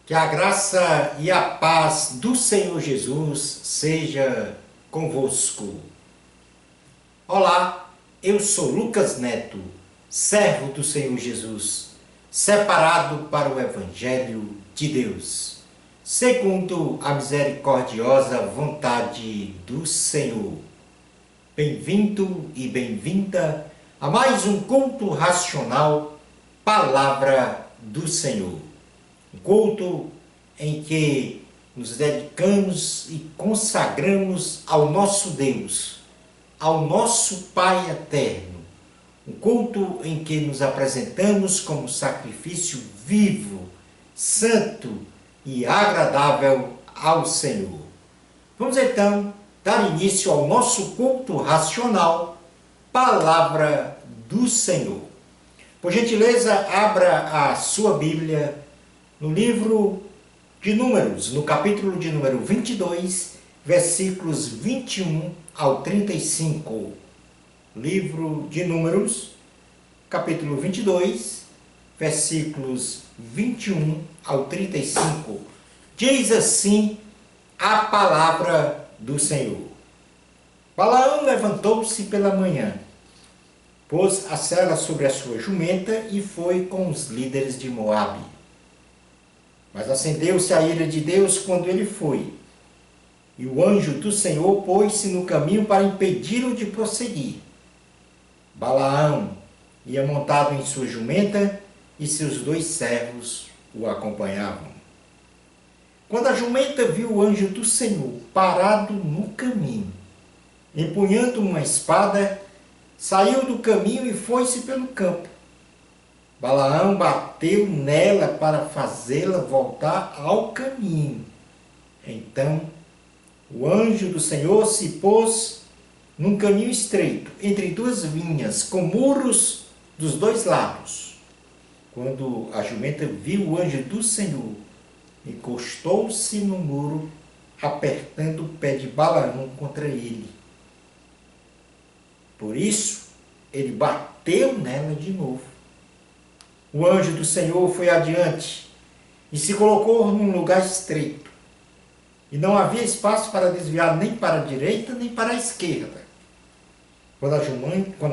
Que a graça e a paz do Senhor Jesus seja convosco. Olá, eu sou Lucas Neto, servo do Senhor Jesus, separado para o Evangelho de Deus, segundo a misericordiosa vontade do Senhor. Bem-vindo e bem-vinda a mais um culto racional, Palavra do Senhor. Um culto em que nos dedicamos e consagramos ao nosso Deus, ao nosso Pai eterno. Um culto em que nos apresentamos como sacrifício vivo, santo e agradável ao Senhor. Vamos então dar início ao nosso culto racional, Palavra do Senhor. Por gentileza, abra a sua Bíblia no livro de Números, no capítulo de número 22, versículos 21 ao 35. Livro de Números, capítulo 22, versículos 21 ao 35. Diz assim a palavra do Senhor. Balaão levantou-se pela manhã, pôs a sela sobre a sua jumenta e foi com os líderes de Moabe. Mas acendeu-se a ira de Deus quando ele foi, e o anjo do Senhor pôs-se no caminho para impedi-lo de prosseguir. Balaão ia montado em sua jumenta, e seus 2 servos o acompanhavam. Quando a jumenta viu o anjo do Senhor parado no caminho, empunhando uma espada, saiu do caminho e foi-se pelo campo. Balaão bateu nela para fazê-la voltar ao caminho. Então, o anjo do Senhor se pôs num caminho estreito, entre 2 vinhas, com muros dos 2 lados. Quando a jumenta viu o anjo do Senhor, encostou-se no muro, apertando o pé de Balaão contra ele. Por isso, ele bateu nela de novo. O anjo do Senhor foi adiante e se colocou num lugar estreito. E não havia espaço para desviar nem para a direita nem para a esquerda. Quando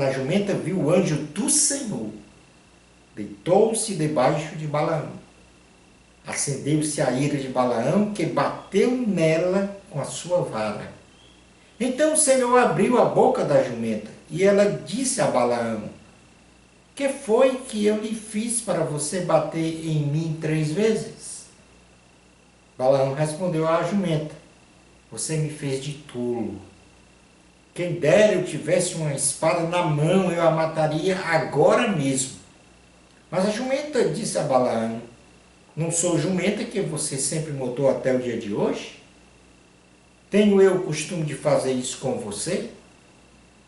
a jumenta viu o anjo do Senhor, deitou-se debaixo de Balaão. Acendeu-se a ira de Balaão, que bateu nela com a sua vara. Então o Senhor abriu a boca da jumenta, e ela disse a Balaão: que foi que eu lhe fiz para você bater em mim 3 vezes? Balaão respondeu à jumenta: você me fez de tolo. Quem dera eu tivesse uma espada na mão, eu a mataria agora mesmo. Mas a jumenta disse a Balaão: não sou jumenta que você sempre montou até o dia de hoje? Tenho eu o costume de fazer isso com você?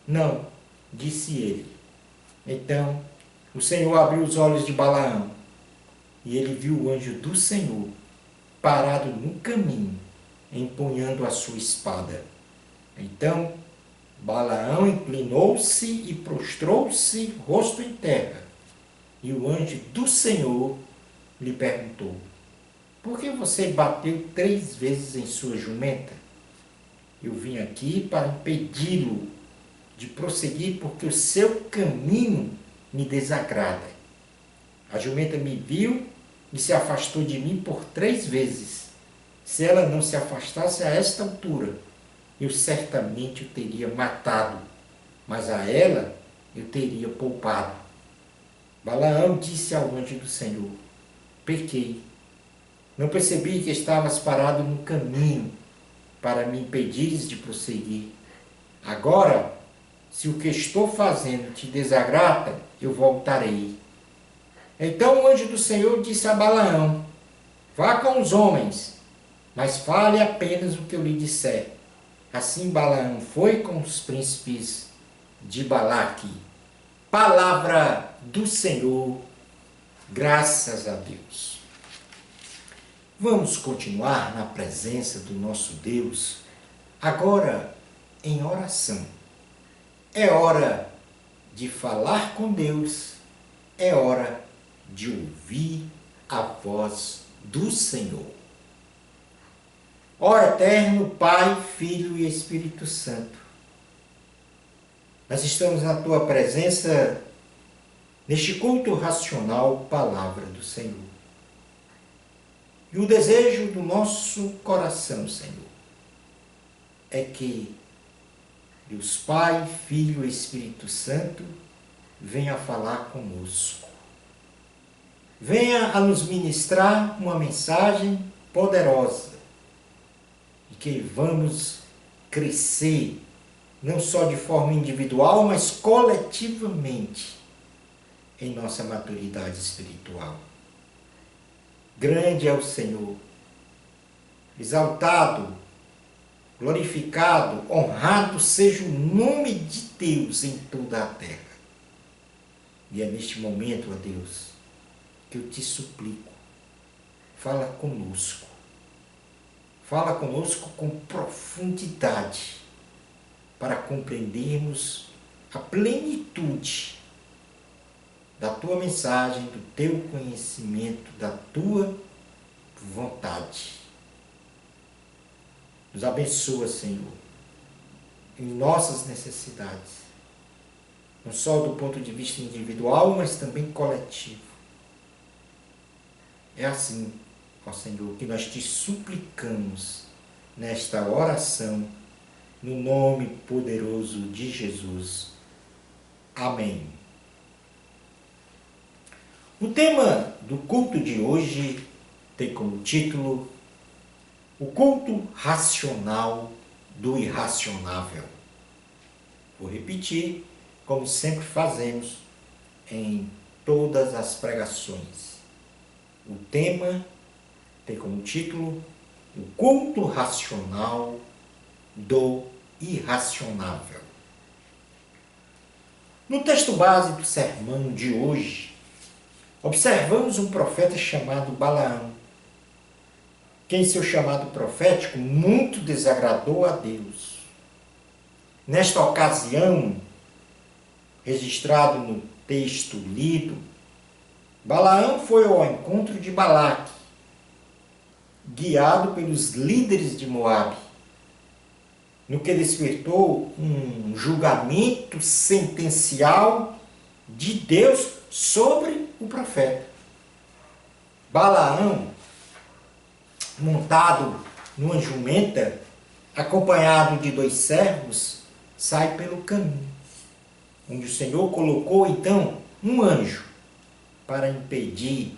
Não, disse ele. Então o Senhor abriu os olhos de Balaão, e ele viu o anjo do Senhor parado no caminho, empunhando a sua espada. Então Balaão inclinou-se e prostrou-se, rosto em terra. E o anjo do Senhor lhe perguntou: por que você bateu 3 vezes em sua jumenta? Eu vim aqui para impedi-lo de prosseguir, porque o seu caminho me desagrada. A jumenta me viu e se afastou de mim por 3 vezes. Se ela não se afastasse a esta altura, eu certamente o teria matado, mas a ela eu teria poupado. Balaão disse ao anjo do Senhor: pequei. Não percebi que estavas parado no caminho para me impedires de prosseguir. Agora, se o que estou fazendo te desagrada, eu voltarei. Então o anjo do Senhor disse a Balaão: vá com os homens, mas fale apenas o que eu lhe disser. Assim Balaão foi com os príncipes de Balaque. Palavra do Senhor, graças a Deus. Vamos continuar na presença do nosso Deus, agora em oração. É hora de falar com Deus, é hora de ouvir a voz do Senhor. Ó Eterno Pai, Filho e Espírito Santo, nós estamos na Tua presença neste culto racional, Palavra do Senhor. E o desejo do nosso coração, Senhor, é que Deus Pai, Filho e Espírito Santo venha falar conosco. Venha a nos ministrar uma mensagem poderosa e que vamos crescer, não só de forma individual, mas coletivamente em nossa maturidade espiritual. Grande é o Senhor, exaltado, glorificado, honrado seja o nome de Deus em toda a terra. E é neste momento, ó Deus, que eu te suplico, fala conosco. Fala conosco com profundidade, para compreendermos a plenitude da tua mensagem, do teu conhecimento, da tua vontade. Nos abençoa, Senhor, em nossas necessidades, não só do ponto de vista individual, mas também coletivo. É assim, ó Senhor, que nós te suplicamos nesta oração, no nome poderoso de Jesus. Amém. O tema do culto de hoje tem como título O culto racional do irracionável. Vou repetir, como sempre fazemos em todas as pregações. O tema tem como título O culto racional do irracionável. No texto base do sermão de hoje, observamos um profeta chamado Balaão, que em seu chamado profético muito desagradou a Deus. Nesta ocasião, registrado no texto lido, Balaão foi ao encontro de Balaque, guiado pelos líderes de Moabe, no que despertou um julgamento sentencial de Deus sobre o profeta. Balaão, montado numa jumenta, acompanhado de 2 servos, sai pelo caminho, onde o Senhor colocou então um anjo para impedir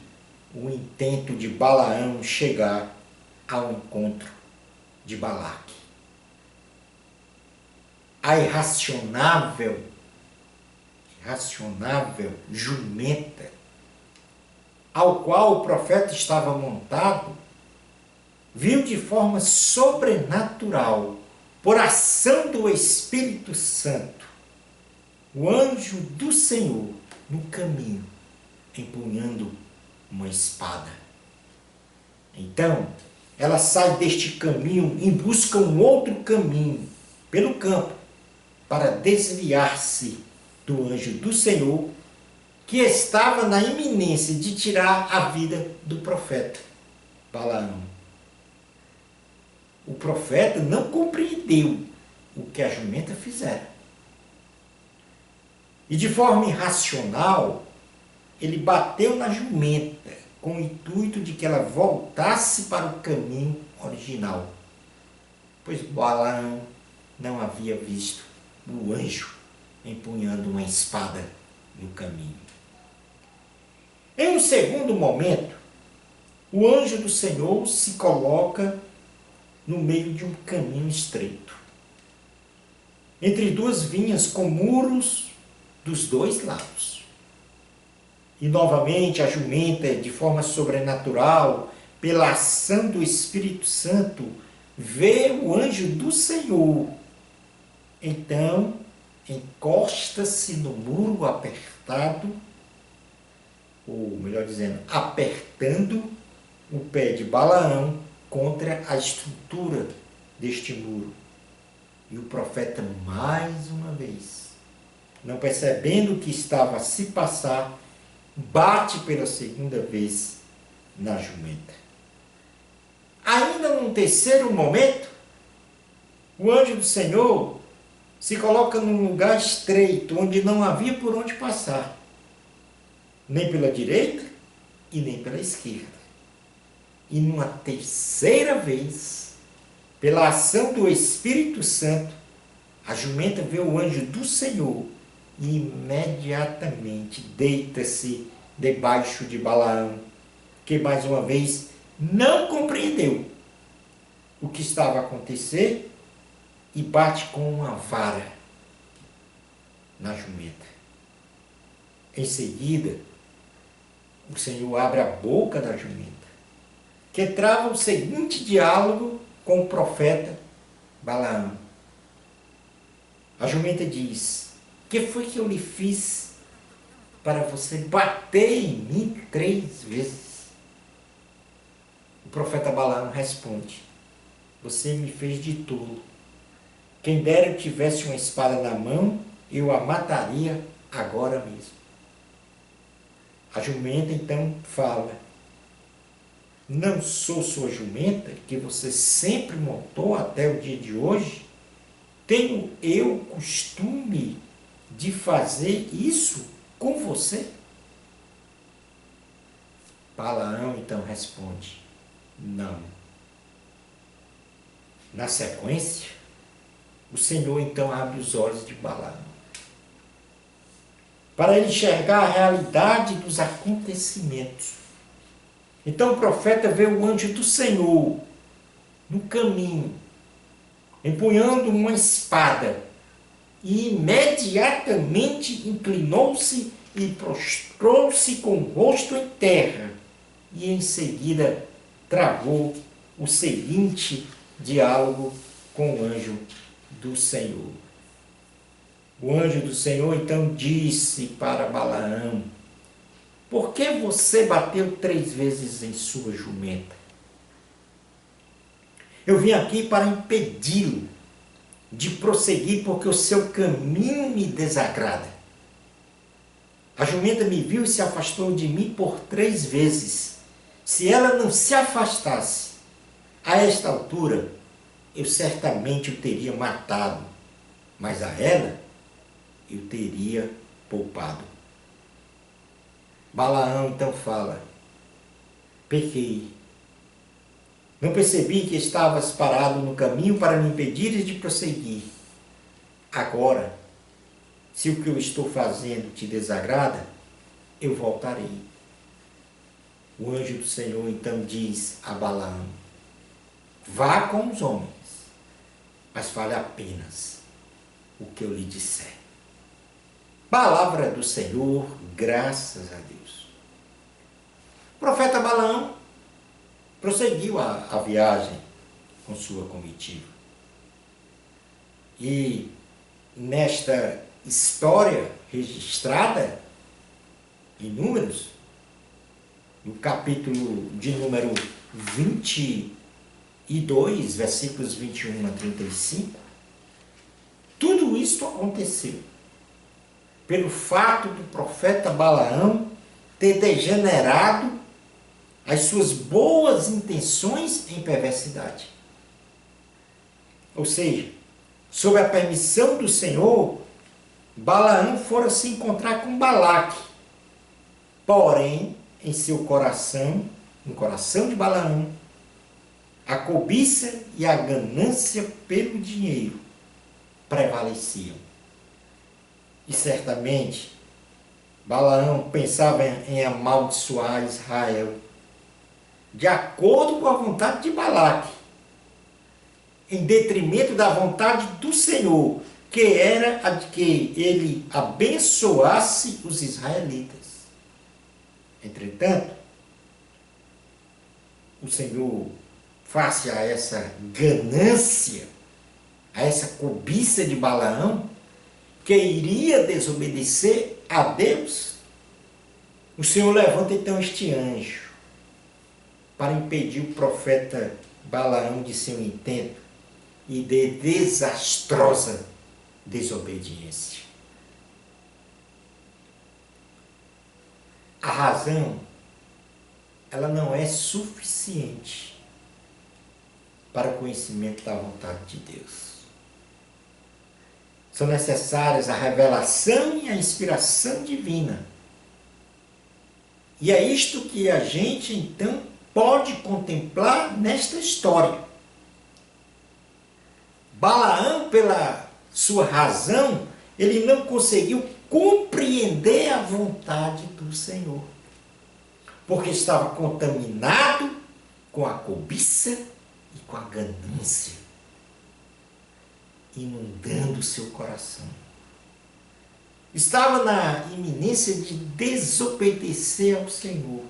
o intento de Balaão chegar ao encontro de Balaque. A irracionável jumenta, ao qual o profeta estava montado, viu de forma sobrenatural, por ação do Espírito Santo, o anjo do Senhor no caminho, empunhando uma espada. Então, ela sai deste caminho em busca de um outro caminho, pelo campo, para desviar-se do anjo do Senhor, que estava na iminência de tirar a vida do profeta Balaão. O profeta não compreendeu o que a jumenta fizera. E de forma irracional, ele bateu na jumenta com o intuito de que ela voltasse para o caminho original, pois Balaão não havia visto o anjo empunhando uma espada no caminho. Em um segundo momento, o anjo do Senhor se coloca no meio de um caminho estreito, entre 2 vinhas com muros dos 2 lados. E novamente a jumenta, de forma sobrenatural, pela ação do Espírito Santo, vê o anjo do Senhor. Então, encosta-se no muro apertado, ou melhor dizendo, apertando o pé de Balaão contra a estrutura deste muro. E o profeta, mais uma vez, não percebendo o que estava a se passar, bate pela segunda vez na jumenta. num terceiro momento, o anjo do Senhor se coloca num lugar estreito, onde não havia por onde passar, nem pela direita e nem pela esquerda. E numa terceira vez, pela ação do Espírito Santo, a jumenta vê o anjo do Senhor e imediatamente deita-se debaixo de Balaão, que mais uma vez não compreendeu o que estava a acontecer e bate com uma vara na jumenta. Em seguida, o Senhor abre a boca da jumenta, que trava o seguinte diálogo com o profeta Balaão. A jumenta diz: que foi que eu lhe fiz para você bater em mim 3 vezes? O profeta Balaão responde: você me fez de tolo. Quem dera eu tivesse uma espada na mão, eu a mataria agora mesmo. A jumenta então fala: não sou sua jumenta, que você sempre montou até o dia de hoje? Tenho eu costume de fazer isso com você? Balaão então responde: não. Na sequência, o Senhor então abre os olhos de Balaão, para ele enxergar a realidade dos acontecimentos. Então o profeta vê o anjo do Senhor no caminho, empunhando uma espada, e imediatamente inclinou-se e prostrou-se com o rosto em terra, e em seguida travou o seguinte diálogo com o anjo do Senhor. O anjo do Senhor então disse para Balaão: por que você bateu 3 vezes em sua jumenta? Eu vim aqui para impedi-lo de prosseguir, porque o seu caminho me desagrada. A jumenta me viu e se afastou de mim por 3 vezes. Se ela não se afastasse, a esta altura, eu certamente o teria matado, mas a ela eu teria poupado. Balaão então fala: pequei. Não percebi que estavas parado no caminho para me impedires de prosseguir. Agora, se o que eu estou fazendo te desagrada, eu voltarei. O anjo do Senhor então diz a Balaão: vá com os homens, mas fale apenas o que eu lhe disser. Palavra do Senhor, graças a Deus. O profeta Balaão prosseguiu a viagem com sua comitiva. E nesta história registrada em Números, no capítulo de número 22, versículos 21 a 35, tudo isso aconteceu pelo fato do profeta Balaão ter degenerado as suas boas intenções em perversidade. Ou seja, sob a permissão do Senhor, Balaão fora se encontrar com Balaque. Porém, em seu coração, no coração de Balaão, a cobiça e a ganância pelo dinheiro prevaleciam. E certamente, Balaão pensava em amaldiçoar Israel, de acordo com a vontade de Balaque, em detrimento da vontade do Senhor, que era a de que ele abençoasse os israelitas. Entretanto, o Senhor, face a essa ganância, a essa cobiça de Balaão, que iria desobedecer a Deus, o Senhor levanta então este anjo para impedir o profeta Balaão de seu intento e de desastrosa desobediência. A razão, ela não é suficiente para o conhecimento da vontade de Deus. São necessárias a revelação e a inspiração divina. E é isto que a gente, então, pode contemplar nesta história. Balaão, pela sua razão, ele não conseguiu compreender a vontade do Senhor, porque estava contaminado com a cobiça e com a ganância, inundando o seu coração. Estava na iminência de desobedecer ao Senhor,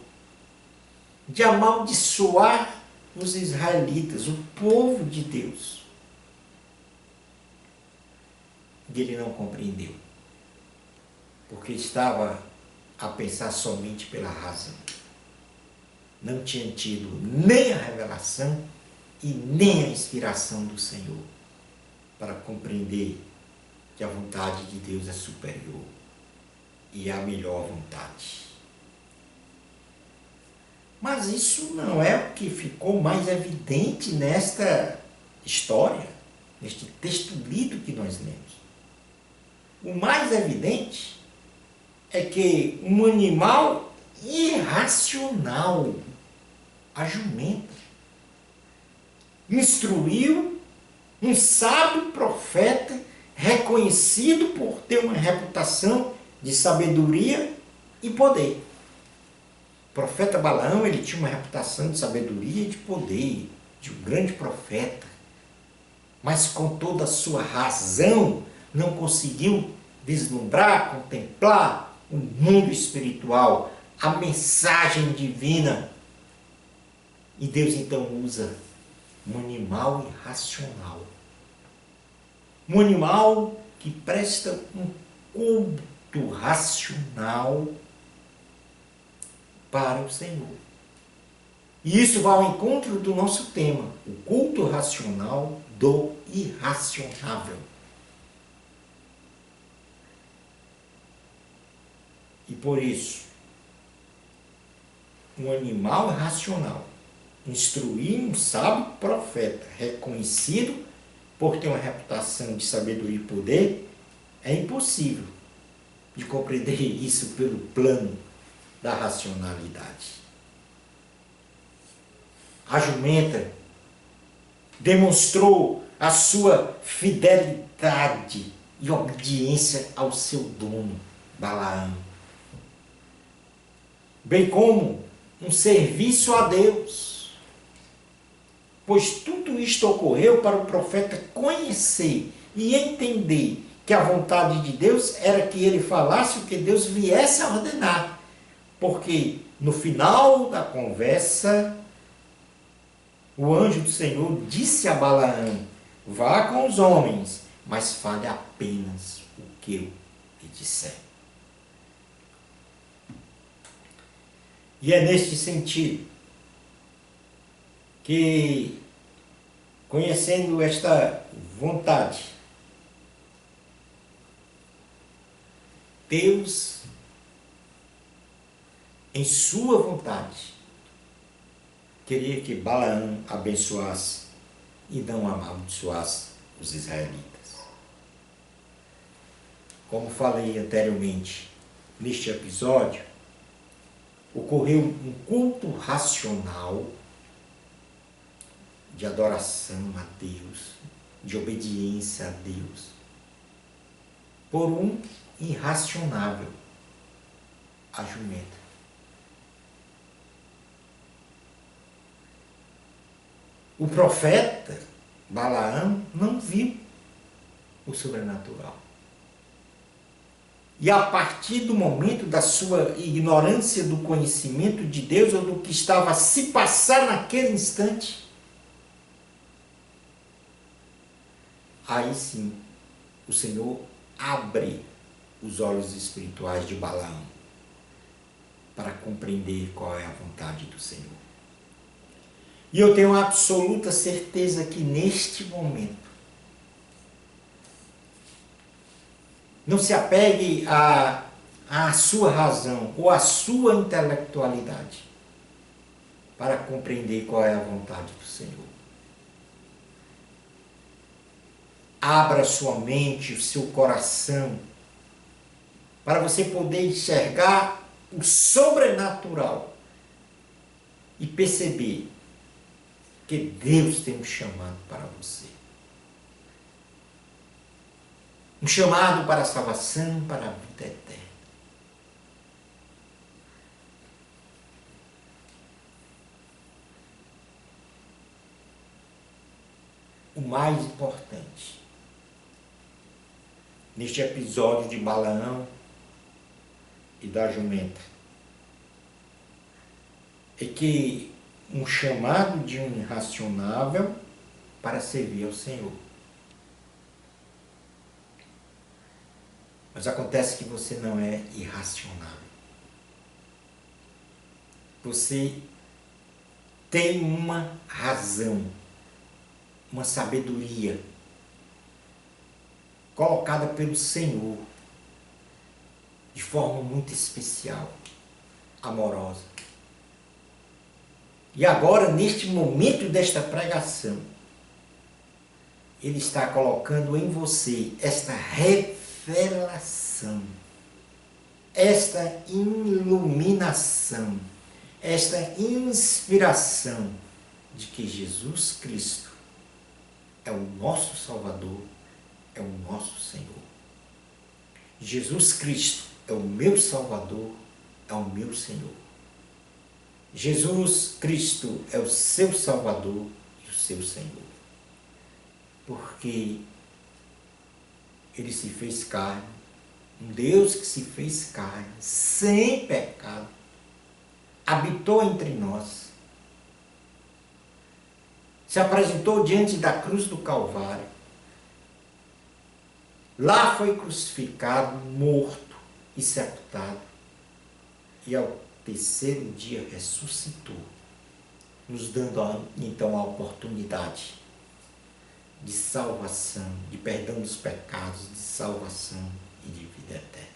de amaldiçoar os israelitas, o povo de Deus. E ele não compreendeu, porque estava a pensar somente pela razão. Não tinha tido nem a revelação e nem a inspiração do Senhor para compreender que a vontade de Deus é superior e é a melhor vontade. Mas isso não é o que ficou mais evidente nesta história, neste texto lido que nós lemos. O mais evidente é que um animal irracional, a jumenta, instruiu um sábio profeta reconhecido por ter uma reputação de sabedoria e poder. O profeta Balaão, ele tinha uma reputação de sabedoria e de poder, de um grande profeta, mas com toda a sua razão não conseguiu vislumbrar, contemplar o mundo espiritual, a mensagem divina. E Deus então usa um animal irracional, um animal que presta um culto racional para o Senhor. E isso vai ao encontro do nosso tema, o culto racional do irracionável. E por isso, um animal racional, instruir um sábio profeta, reconhecido por ter uma reputação de sabedoria e poder, é impossível de compreender isso pelo plano da racionalidade. A jumenta demonstrou a sua fidelidade e obediência ao seu dono, Balaão, bem como um serviço a Deus, pois tudo isto ocorreu para o profeta conhecer e entender que a vontade de Deus era que ele falasse o que Deus viesse a ordenar, porque no final da conversa, o anjo do Senhor disse a Balaão: vá com os homens, mas fale apenas o que eu lhe disser. E é neste sentido que, conhecendo esta vontade, Deus, em sua vontade, queria que Balaão abençoasse e não amaldiçoasse os israelitas. Como falei anteriormente, neste episódio, ocorreu um culto racional de adoração a Deus, de obediência a Deus, por um irracionável, a jumenta. O profeta Balaão não viu o sobrenatural. E a partir do momento da sua ignorância do conhecimento de Deus ou do que estava a se passar naquele instante, aí sim o Senhor abre os olhos espirituais de Balaão para compreender qual é a vontade do Senhor. E eu tenho absoluta certeza que neste momento, não se apegue à sua razão ou à sua intelectualidade para compreender qual é a vontade do Senhor. Abra sua mente, o seu coração, para você poder enxergar o sobrenatural e perceber que Deus tem um chamado para você. Um chamado para a salvação, para a vida eterna. O mais importante, neste episódio de Balaão e da jumenta, é que um chamado de um irracionável para servir ao Senhor. Mas acontece que você não é irracionável. Você tem uma razão, uma sabedoria colocada pelo Senhor de forma muito especial, amorosa. E agora, neste momento desta pregação, Ele está colocando em você esta revelação, esta iluminação, esta inspiração de que Jesus Cristo é o nosso Salvador, é o nosso Senhor. Jesus Cristo é o meu Salvador, é o meu Senhor. Jesus Cristo é o seu Salvador e o seu Senhor. Porque Ele se fez carne, um Deus que se fez carne, sem pecado, habitou entre nós, se apresentou diante da cruz do Calvário, lá foi crucificado, morto e sepultado, e ao terceiro dia ressuscitou, nos dando então a oportunidade de salvação, de perdão dos pecados, de salvação e de vida eterna.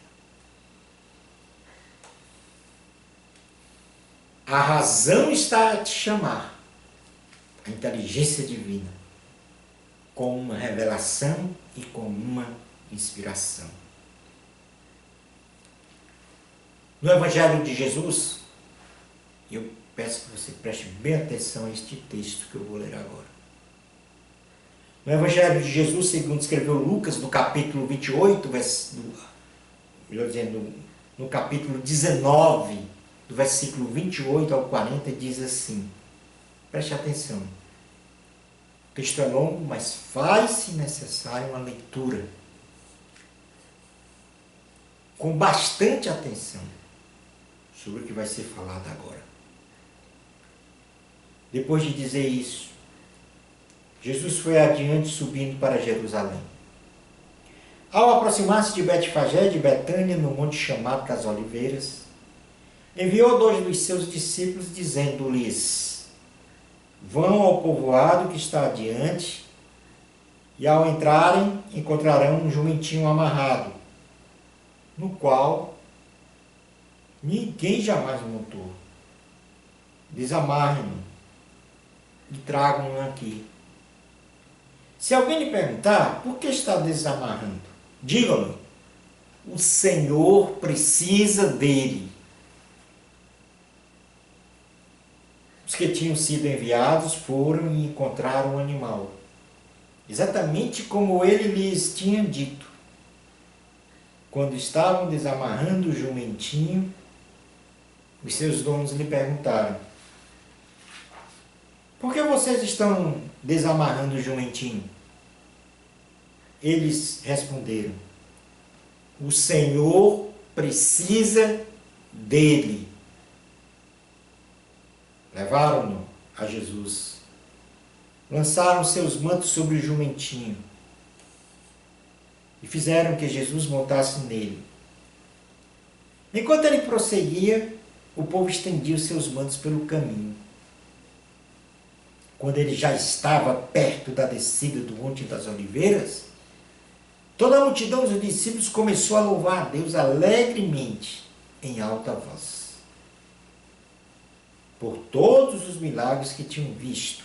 A razão está a te chamar, a inteligência divina, com uma revelação e com uma inspiração. No Evangelho de Jesus, eu peço que você preste bem atenção a este texto que eu vou ler agora. No Evangelho de Jesus, segundo escreveu Lucas, no capítulo 28, melhor dizendo, no capítulo 19, do versículo 28 ao 40, diz assim, preste atenção. O texto é longo, mas faz-se necessária uma leitura com bastante atenção sobre o que vai ser falado agora. Depois de dizer isso, Jesus foi adiante subindo para Jerusalém. Ao aproximar-se de Betfagé e de Betânia, no monte chamado das Oliveiras, enviou 2 dos seus discípulos, dizendo-lhes, vão ao povoado que está adiante, e ao entrarem encontrarão um jumentinho amarrado, no qual ninguém jamais montou. Desamarrem-no e tragam-no aqui. Se alguém lhe perguntar, por que está desamarrando? Digam-lhe, o Senhor precisa dele. Os que tinham sido enviados foram e encontraram o animal, exatamente como ele lhes tinha dito. Quando estavam desamarrando o jumentinho, os seus donos lhe perguntaram, por que vocês estão desamarrando o jumentinho? Eles responderam, o Senhor precisa dele. Levaram-no a Jesus, lançaram seus mantos sobre o jumentinho e fizeram que Jesus montasse nele. Enquanto ele prosseguia, o povo estendia os seus mantos pelo caminho. Quando ele já estava perto da descida do Monte das Oliveiras, toda a multidão dos discípulos começou a louvar a Deus alegremente, em alta voz, por todos os milagres que tinham visto.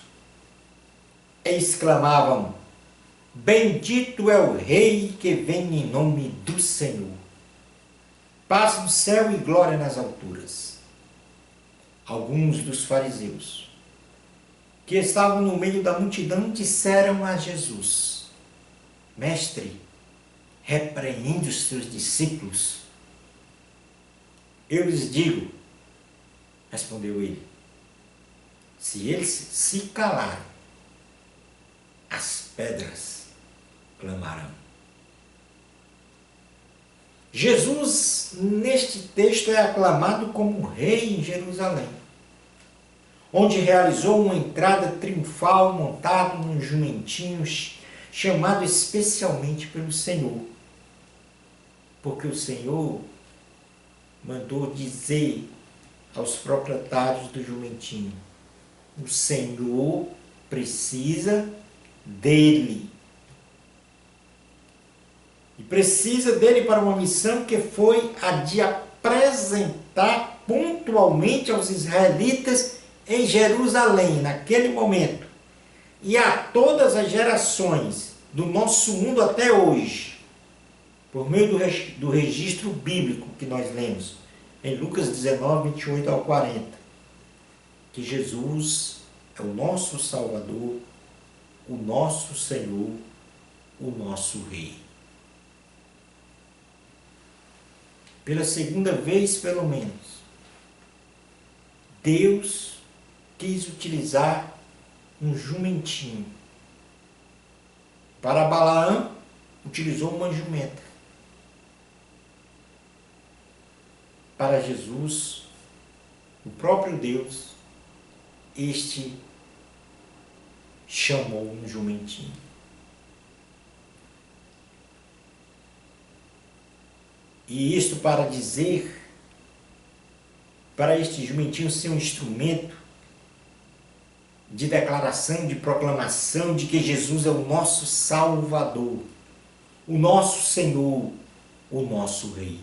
E exclamavam, Bendito é o Rei que vem em nome do Senhor. Paz no céu e glória nas alturas. Alguns dos fariseus, que estavam no meio da multidão, disseram a Jesus: Mestre, repreende os teus discípulos. Eu lhes digo, respondeu ele, se eles se calarem, as pedras clamarão. Jesus, neste texto, é aclamado como rei em Jerusalém, onde realizou uma entrada triunfal montado num jumentinho chamado especialmente pelo Senhor, porque o Senhor mandou dizer aos proprietários do jumentinho: o Senhor precisa dele. E precisa dele para uma missão que foi a de apresentar pontualmente aos israelitas em Jerusalém, naquele momento, e a todas as gerações do nosso mundo até hoje, por meio do registro bíblico que nós lemos, em Lucas 19, 28 ao 40, que Jesus é o nosso Salvador, o nosso Senhor, o nosso Rei. Pela segunda vez, pelo menos, Deus quis utilizar um jumentinho. Para Balaão, utilizou uma jumenta. Para Jesus, o próprio Deus, este chamou um jumentinho. E isto para dizer, para este jumentinho ser um instrumento de declaração, de proclamação de que Jesus é o nosso Salvador, o nosso Senhor, o nosso Rei.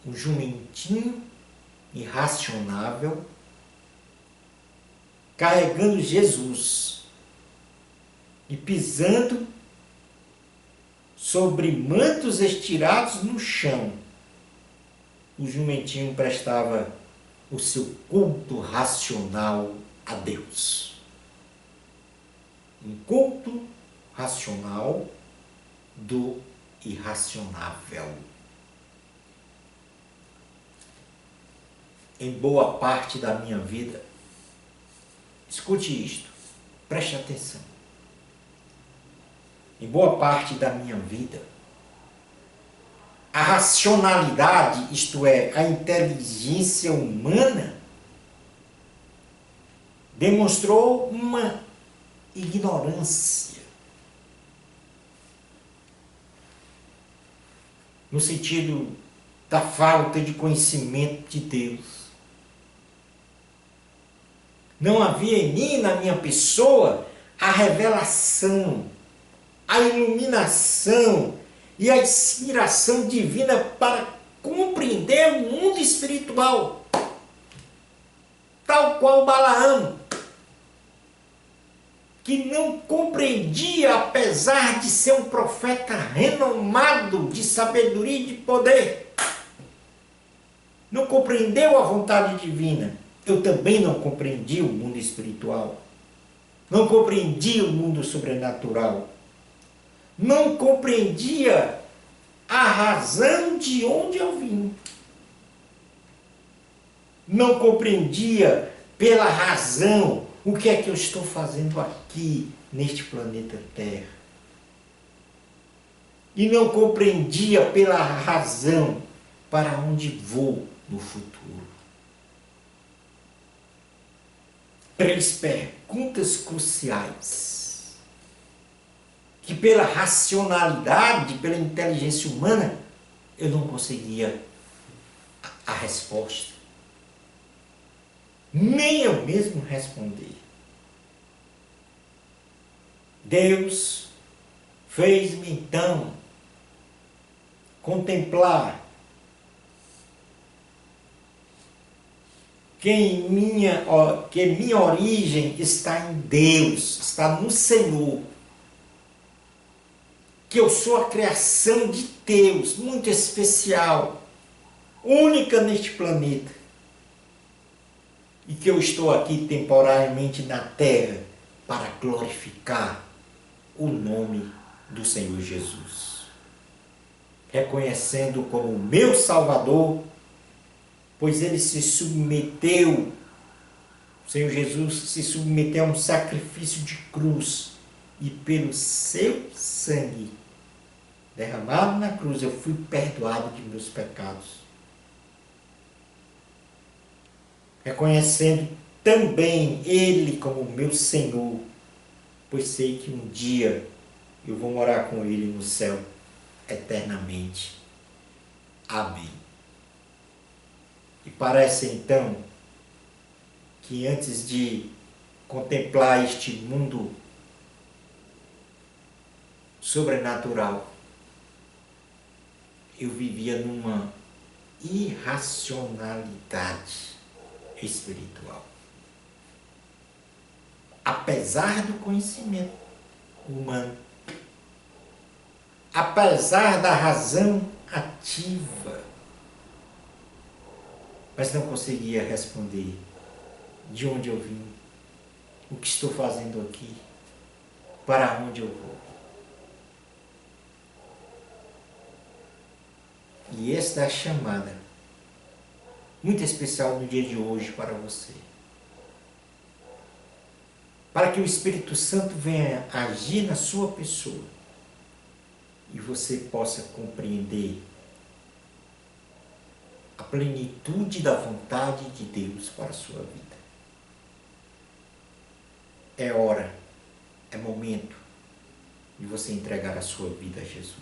Um jumentinho irracionável, carregando Jesus e pisando sobre mantos estirados no chão. O jumentinho prestava o seu culto racional a Deus. Um culto racional do irracionável. Em boa parte da minha vida, escute isto, preste atenção. Em boa parte da minha vida, a racionalidade, isto é, a inteligência humana, demonstrou uma ignorância, no sentido da falta de conhecimento de Deus. Não havia em mim, na minha pessoa, a revelação, a iluminação e a inspiração divina para compreender o mundo espiritual, tal qual Balaão, que não compreendia, apesar de ser um profeta renomado de sabedoria e de poder, não compreendeu a vontade divina. Eu também não compreendi o mundo espiritual, não compreendi o mundo sobrenatural, não compreendia a razão de onde eu vim, não compreendia pela razão o que é que eu estou fazendo aqui neste planeta Terra, e não compreendia pela razão para onde vou no futuro. Três perguntas cruciais que pela racionalidade, pela inteligência humana, eu não conseguia a resposta, nem eu mesmo responder. Deus fez-me então contemplar que minha origem está em Deus, está no Senhor, que eu sou a criação de Deus, muito especial, única neste planeta, e que eu estou aqui temporariamente na terra para glorificar o nome do Senhor Jesus, reconhecendo como meu Salvador, pois ele se submeteu, o Senhor Jesus se submeteu a um sacrifício de cruz, e pelo seu sangue derramado na cruz eu fui perdoado de meus pecados. Reconhecendo também ele como meu Senhor, pois sei que um dia eu vou morar com ele no céu eternamente. Amém. E parece então que antes de contemplar este mundo sobrenatural, eu vivia numa irracionalidade espiritual. Apesar do conhecimento humano, apesar da razão ativa, mas não conseguia responder de onde eu vim, o que estou fazendo aqui, para onde eu vou. E esta é a chamada muito especial no dia de hoje para você. Para que o Espírito Santo venha agir na sua pessoa e você possa compreender a plenitude da vontade de Deus para a sua vida. É hora, é momento de você entregar a sua vida a Jesus.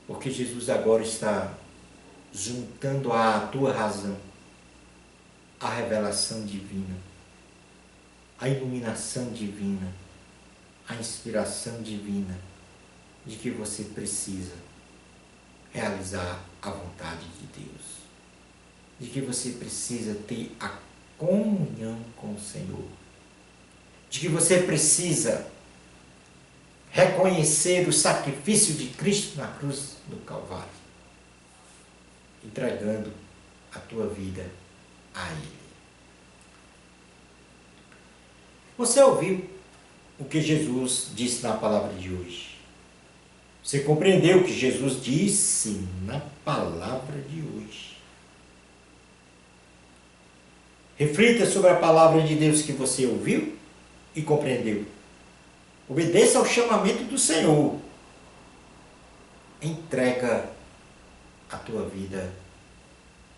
Porque Jesus agora está juntando à tua razão a revelação divina, a iluminação divina, a inspiração divina de que você precisa realizar a vontade de Deus, de que você precisa ter a comunhão com o Senhor, de que você precisa reconhecer o sacrifício de Cristo na cruz do Calvário, entregando a tua vida a Ele. Você ouviu o que Jesus disse na palavra de hoje? Você compreendeu o que Jesus disse na palavra de hoje? Reflita sobre a palavra de Deus que você ouviu e compreendeu. Obedeça ao chamamento do Senhor. Entrega a tua vida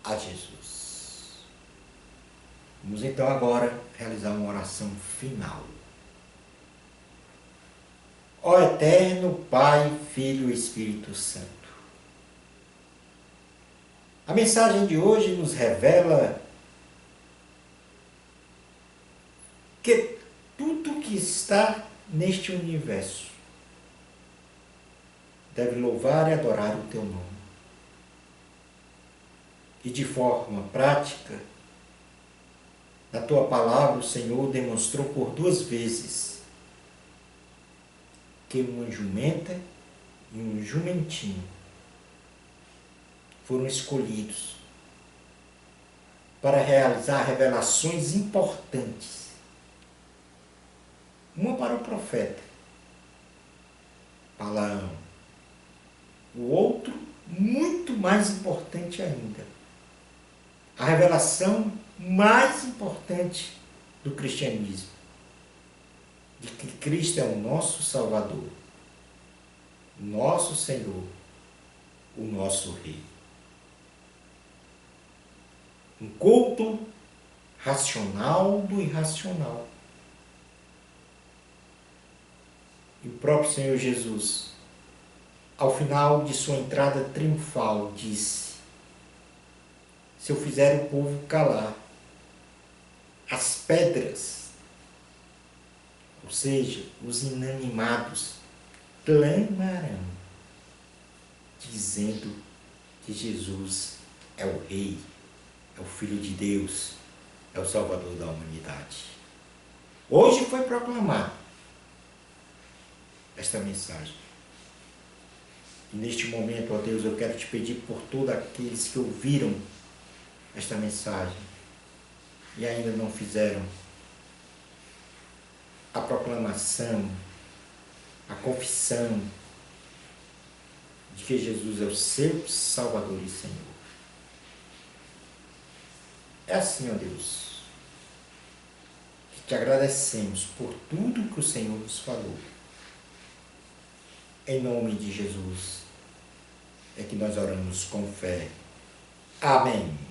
a Jesus. Vamos então agora realizar uma oração final. Ó eterno Pai, Filho e Espírito Santo, a mensagem de hoje nos revela que tudo que está neste universo deve louvar e adorar o teu nome. E de forma prática, na tua palavra, o Senhor demonstrou por 2 vezes que uma jumenta e um jumentinho foram escolhidos para realizar revelações importantes. Uma para o profeta Balaão, o outro, muito mais importante ainda, a revelação mais importante do cristianismo, de que Cristo é o nosso Salvador, nosso Senhor, o nosso Rei. Um culto racional do irracional. E o próprio Senhor Jesus, ao final de sua entrada triunfal, disse: se eu fizer o povo calar, as pedras, ou seja, os inanimados, clamarão, dizendo que Jesus é o Rei, é o Filho de Deus, é o Salvador da humanidade. Hoje foi proclamado esta mensagem. E neste momento, ó Deus, eu quero te pedir por todos aqueles que ouviram esta mensagem e ainda não fizeram a proclamação, a confissão de que Jesus é o seu Salvador e Senhor. É assim, ó Deus, que te agradecemos por tudo que o Senhor nos falou. Em nome de Jesus é que nós oramos com fé. Amém.